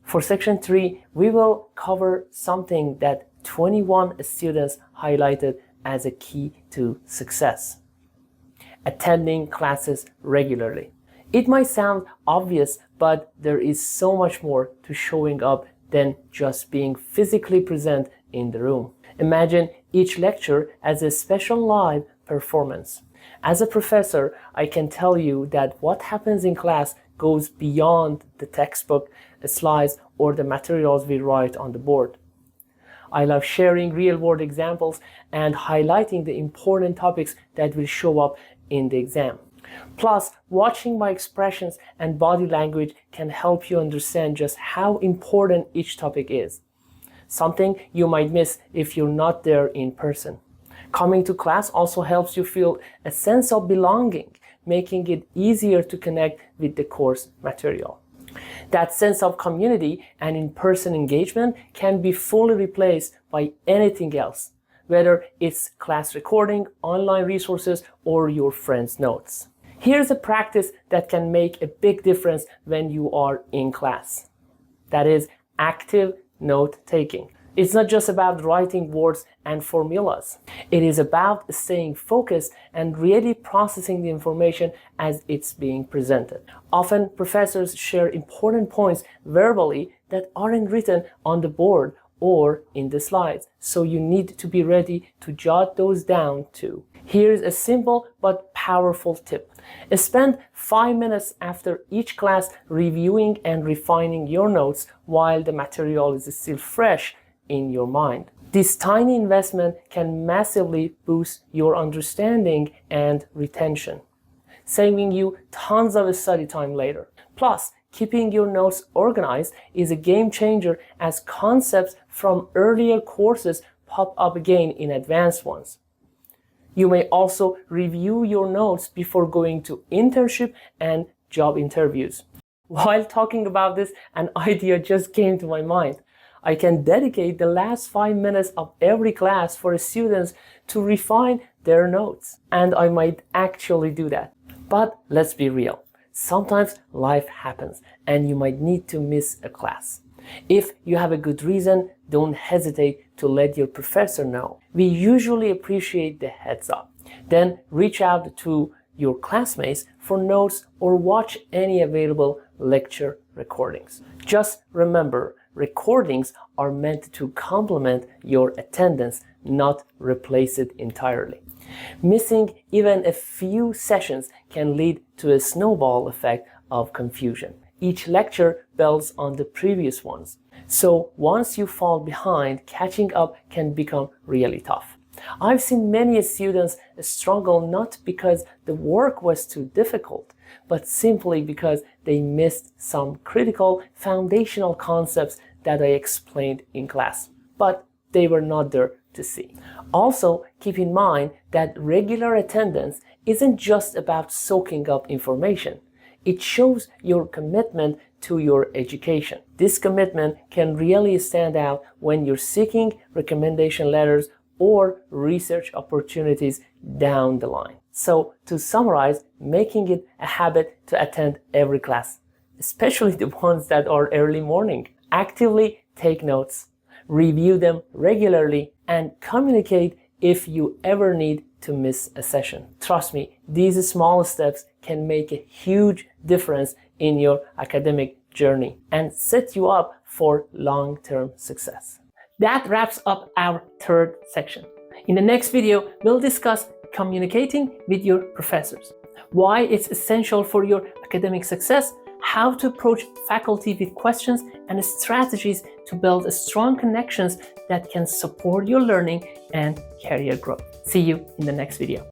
For section 3, we will cover something that 21 students highlighted as a key to success: attending classes regularly. It might sound obvious, but there is so much more to showing up than just being physically present in the room. Imagine each lecture as a special live performance. As a professor, I can tell you that what happens in class goes beyond the textbook, the slides, or the materials we write on the board. I love sharing real-world examples and highlighting the important topics that will show up in the exam. Plus, watching my expressions and body language can help you understand just how important each topic is, something you might miss if you're not there in person. Coming to class also helps you feel a sense of belonging, making it easier to connect with the course material. That sense of community and in-person engagement can be fully replaced by anything else, whether it's class recording, online resources, or your friends' notes. Here's a practice that can make a big difference when you are in class. That is active note-taking. It's not just about writing words and formulas. It is about staying focused and really processing the information as it's being presented. Often, professors share important points verbally that aren't written on the board or in the slides, so you need to be ready to jot those down too. Here's a simple but powerful tip. Spend 5 minutes after each class reviewing and refining your notes while the material is still fresh in your mind. This tiny investment can massively boost your understanding and retention, saving you tons of study time later. Plus, keeping your notes organized is a game changer as concepts from earlier courses pop up again in advanced ones. You may also review your notes before going to internship and job interviews. While talking about this, an idea just came to my mind. I can dedicate the last 5 minutes of every class for students to refine their notes. And I might actually do that. But let's be real. Sometimes life happens and you might need to miss a class. If you have a good reason, don't hesitate to let your professor know. We usually appreciate the heads up. Then reach out to your classmates for notes or watch any available lecture recordings. Just remember, recordings are meant to complement your attendance, not replace it entirely. Missing even a few sessions can lead to a snowball effect of confusion. Each lecture builds on the previous ones. So once you fall behind, catching up can become really tough. I've seen many students struggle not because the work was too difficult, but simply because they missed some critical foundational concepts that I explained in class, but they were not there to see. Also, keep in mind that regular attendance isn't just about soaking up information. It shows your commitment to your education. This commitment can really stand out when you're seeking recommendation letters or research opportunities down the line. So to summarize, making it a habit to attend every class, especially the ones that are early morning. Actively take notes, review them regularly, and communicate if you ever need to miss a session. Trust me, these small steps can make a huge difference in your academic journey and set you up for long-term success. That wraps up our third section. In the next video, we'll discuss communicating with your professors, why it's essential for your academic success, how to approach faculty with questions, and strategies to build strong connections that can support your learning and career growth. See you in the next video.